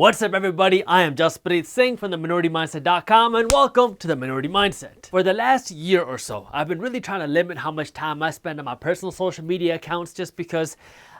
What's up everybody, I am Jasprit Singh from theminoritymindset.com and welcome to The Minority Mindset. For the last year or so, I've been really trying to limit how much time I spend on my personal social media accounts just because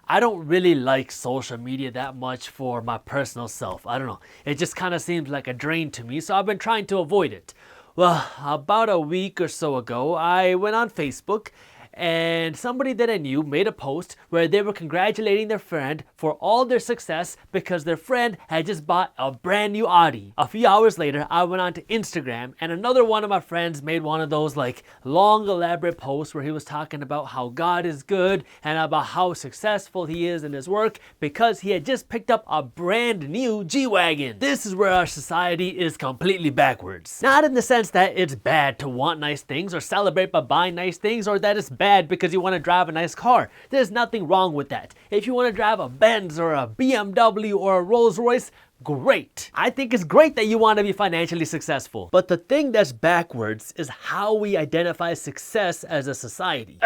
I don't really like social media that much for my personal self. I don't know, it just kind of seems like a drain to me, so I've been trying to avoid it. Well, about a week or so ago, I went on Facebook and somebody that I knew made a post where they were congratulating their friend for all their success because their friend had just bought a brand new Audi. A few hours later, I went on to Instagram and another one of my friends made one of those like long elaborate posts where he was talking about how God is good and about how successful he is in his work because he had just picked up a brand new G-Wagon. This is where our society is completely backwards. Not in the sense that it's bad to want nice things or celebrate by buying nice things or that it's bad because you want to drive a nice car. There's nothing wrong with that. If you want to drive a Benz or a BMW or a Rolls Royce, great. I think it's great that you want to be financially successful. But the thing that's backwards is how we identify success as a society.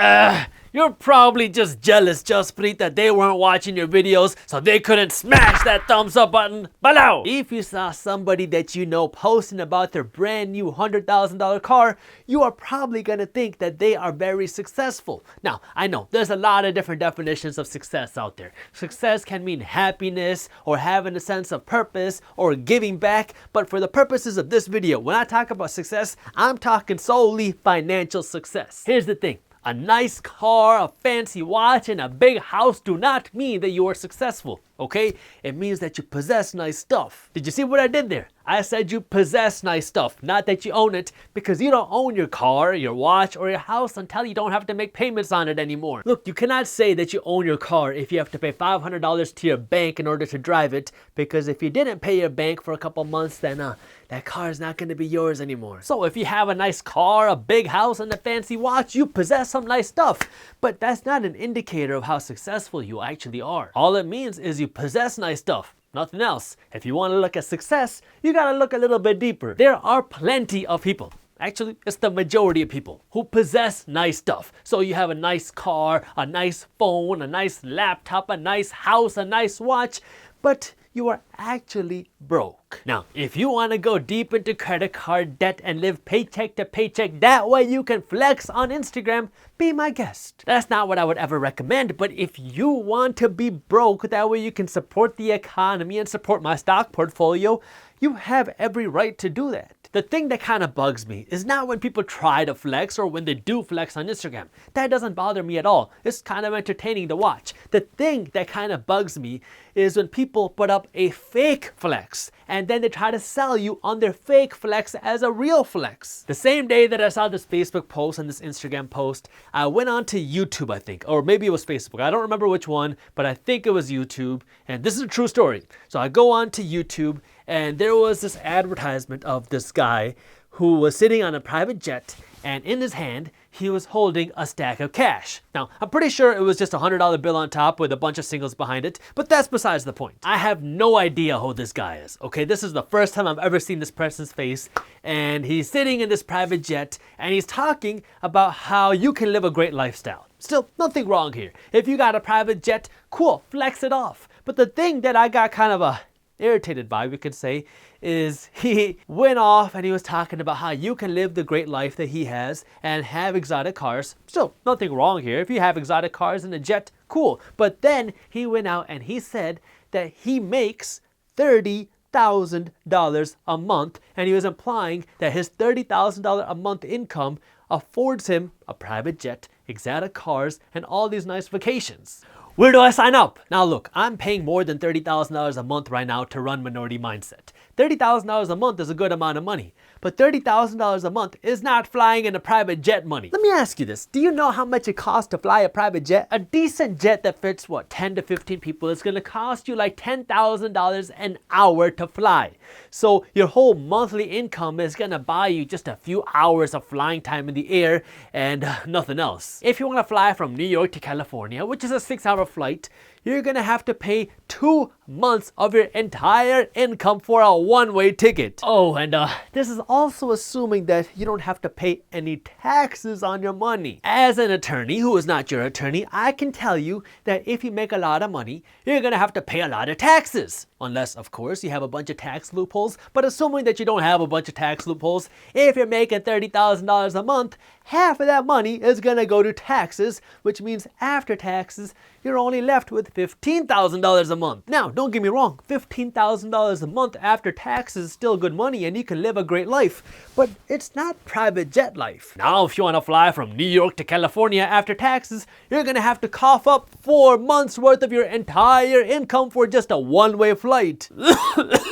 You're probably just jealous, Jasprit, that they weren't watching your videos so they couldn't smash that thumbs up button below. If you saw somebody that you know posting about their brand new $100,000 car, you are probably gonna think that they are very successful. Now, I know there's a lot of different definitions of success out there. Success can mean happiness or having a sense of purpose or giving back, but for the purposes of this video, when I talk about success, I'm talking solely financial success. Here's the thing. A nice car, a fancy watch, and a big house do not mean that you are successful, okay? It means that you possess nice stuff. Did you see what I did there? I said you possess nice stuff, not that you own it, because you don't own your car, your watch, or your house until you don't have to make payments on it anymore. Look, you cannot say that you own your car if you have to pay $500 to your bank in order to drive it, because if you didn't pay your bank for a couple months, then that car is not going to be yours anymore. So if you have a nice car, a big house, and a fancy watch, you possess some nice stuff, but that's not an indicator of how successful you actually are. All it means is you possess nice stuff. Nothing else. If you want to look at success, you gotta look a little bit deeper. There are plenty of people, actually it's the majority of people, who possess nice stuff. So you have a nice car, a nice phone, a nice laptop, a nice house, a nice watch, but you are actually broke. Now, if you want to go deep into credit card debt and live paycheck to paycheck, that way you can flex on Instagram, be my guest. That's not what I would ever recommend, but if you want to be broke, that way you can support the economy and support my stock portfolio, you have every right to do that. The thing that kind of bugs me is not when people try to flex or when they do flex on Instagram. That doesn't bother me at all. It's kind of entertaining to watch. The thing that kind of bugs me is when people put up a fake flex and then they try to sell you on their fake flex as a real flex. The same day that I saw this Facebook post and this Instagram post, I went on to YouTube, I think, or maybe it was Facebook. I don't remember which one, but I think it was YouTube. And this is a true story. So I go on to YouTube and there was this advertisement of this guy who was sitting on a private jet and in his hand, he was holding a stack of cash. Now, I'm pretty sure it was just a $100 bill on top with a bunch of singles behind it, but that's besides the point. I have no idea who this guy is, okay? This is the first time I've ever seen this person's face, and he's sitting in this private jet, and he's talking about how you can live a great lifestyle. Still, nothing wrong here. If you got a private jet, cool, flex it off. But the thing that I got kind of irritated by, we could say, is he went off and he was talking about how you can live the great life that he has and have exotic cars. Still, nothing wrong here. If you have exotic cars and a jet, cool. But then he went out and he said that he makes $30,000 a month, and he was implying that his $30,000 a month income affords him a private jet, exotic cars, and all these nice vacations. Where do I sign up? Now look, I'm paying more than $30,000 a month right now to run Minority Mindset. $30,000 a month is a good amount of money, but $30,000 a month is not flying in a private jet money. Let me ask you this. Do you know how much it costs to fly a private jet? A decent jet that fits, 10 to 15 people is gonna cost you like $10,000 an hour to fly. So your whole monthly income is gonna buy you just a few hours of flying time in the air and nothing else. If you wanna fly from New York to California, which is a 6-hour flight, you're gonna have to pay 2 months of your entire income for a one-way ticket. Oh, and this is also assuming that you don't have to pay any taxes on your money. As an attorney who is not your attorney, I can tell you that if you make a lot of money, you're gonna have to pay a lot of taxes. Unless, of course, you have a bunch of tax loopholes. But assuming that you don't have a bunch of tax loopholes, if you're making $30,000 a month, half of that money is going to go to taxes, which means after taxes, you're only left with $15,000 a month. Now, don't get me wrong, $15,000 a month after taxes is still good money and you can live a great life, but it's not private jet life. Now, if you want to fly from New York to California after taxes, you're going to have to cough up 4 months worth of your entire income for just a one-way flight.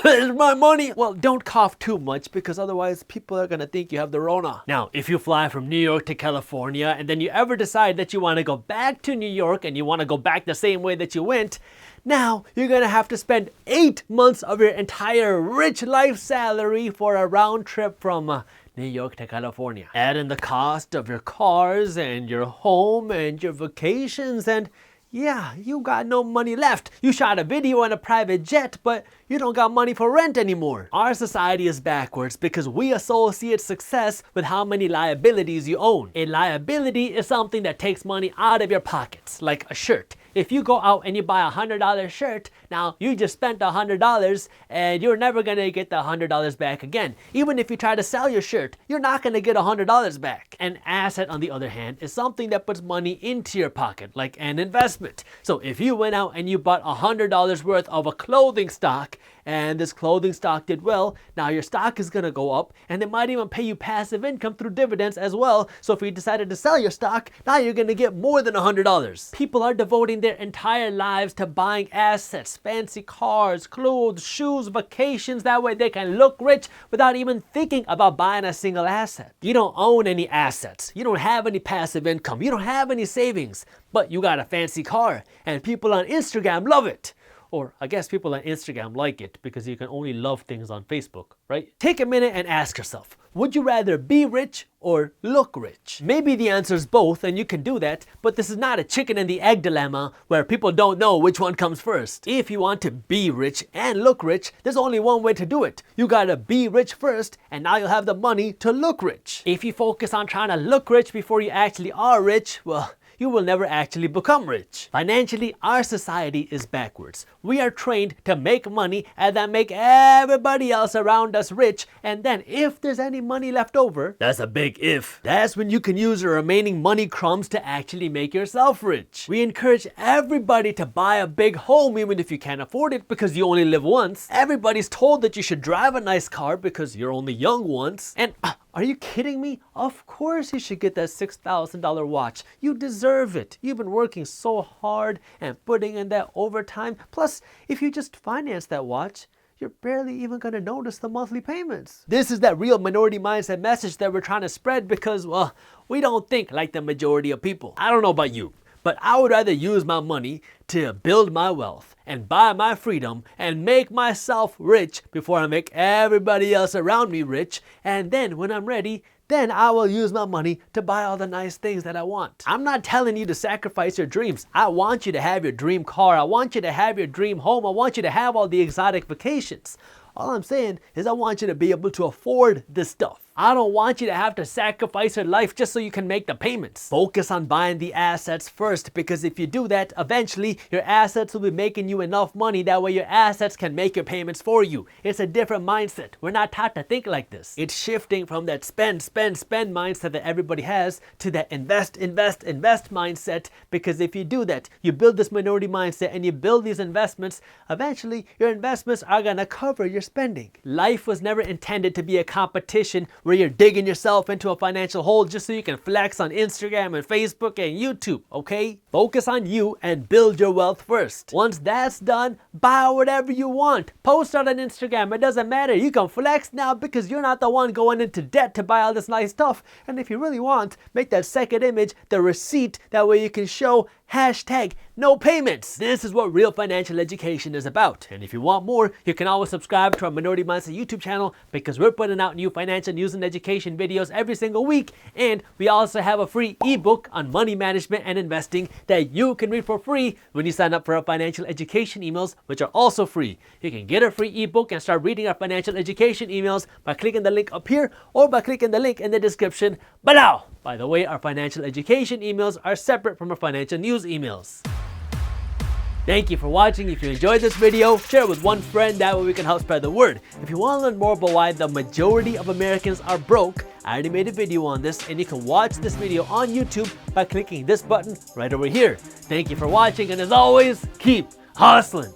There's my money. Well, don't cough too much because otherwise people are going to think you have the Rona. Now, if you fly from New York to California and then you ever decide that you want to go back to New York and you want to go back the same way that you went, now you're going to have to spend 8 months of your entire rich life salary for a round trip from New York to California. Add in the cost of your cars and your home and your vacations, and yeah, you got no money left. You shot a video on a private jet, but you don't got money for rent anymore. Our society is backwards because we associate success with how many liabilities you own. A liability is something that takes money out of your pockets, like a shirt. If you go out and you buy a $100 shirt, now you just spent $100 and you're never gonna get the $100 back again. Even if you try to sell your shirt, you're not gonna get $100 back. An asset, on the other hand, is something that puts money into your pocket, like an investment. So if you went out and you bought $100 worth of a clothing stock, and this clothing stock did well, now your stock is gonna go up, and they might even pay you passive income through dividends as well. So if you decided to sell your stock, now you're gonna get more than $100. People are devoting their entire lives to buying assets, fancy cars, clothes, shoes, vacations. That way they can look rich without even thinking about buying a single asset. You don't own any assets. You don't have any passive income. You don't have any savings, but you got a fancy car, and people on Instagram love it. Or I guess people on Instagram like it because you can only love things on Facebook, right? Take a minute and ask yourself, would you rather be rich or look rich? Maybe the answer is both, and you can do that, but this is not a chicken and the egg dilemma where people don't know which one comes first. If you want to be rich and look rich, there's only one way to do it. You gotta be rich first, and now you'll have the money to look rich. If you focus on trying to look rich before you actually are rich, well, you will never actually become rich. Financially, our society is backwards. We are trained to make money and then make everybody else around us rich, and then if there's any money left over, that's a big if, that's when you can use your remaining money crumbs to actually make yourself rich. We encourage everybody to buy a big home even if you can't afford it because you only live once. Everybody's told that you should drive a nice car because you're only young once. And are you kidding me? Of course you should get that $6,000 watch. You deserve it. You've been working so hard and putting in that overtime. Plus, if you just finance that watch, you're barely even going to notice the monthly payments. This is that real minority mindset message that we're trying to spread because, well, we don't think like the majority of people. I don't know about you, but I would rather use my money to build my wealth and buy my freedom and make myself rich before I make everybody else around me rich. And then when I'm ready, then I will use my money to buy all the nice things that I want. I'm not telling you to sacrifice your dreams. I want you to have your dream car. I want you to have your dream home. I want you to have all the exotic vacations. All I'm saying is I want you to be able to afford this stuff. I don't want you to have to sacrifice your life just so you can make the payments. Focus on buying the assets first, because if you do that, eventually your assets will be making you enough money. That way your assets can make your payments for you. It's a different mindset. We're not taught to think like this. It's shifting from that spend mindset that everybody has to that invest mindset, because if you do that, you build this minority mindset and you build these investments, eventually your investments are gonna cover your spending. Life was never intended to be a competition where you're digging yourself into a financial hole just so you can flex on Instagram and Facebook and YouTube, okay? Focus on you and build your wealth first. Once that's done, buy whatever you want. Post it on Instagram, it doesn't matter. You can flex now because you're not the one going into debt to buy all this nice stuff. And if you really want, make that second image the receipt. That way you can show #no payments. This is what real financial education is about. And if you want more, you can always subscribe to our Minority Mindset YouTube channel, because we're putting out new financial news and education videos every single week. And we also have a free ebook on money management and investing that you can read for free when you sign up for our financial education emails, which are also free. You can get a free ebook and start reading our financial education emails by clicking the link up here or by clicking the link in the description below. By the way, our financial education emails are separate from our financial news emails. Thank you for watching. If you enjoyed this video, share it with one friend, that way we can help spread the word. If you want to learn more about why the majority of Americans are broke, I already made a video on this, and you can watch this video on YouTube by clicking this button right over here. Thank you for watching, and as always, keep hustling.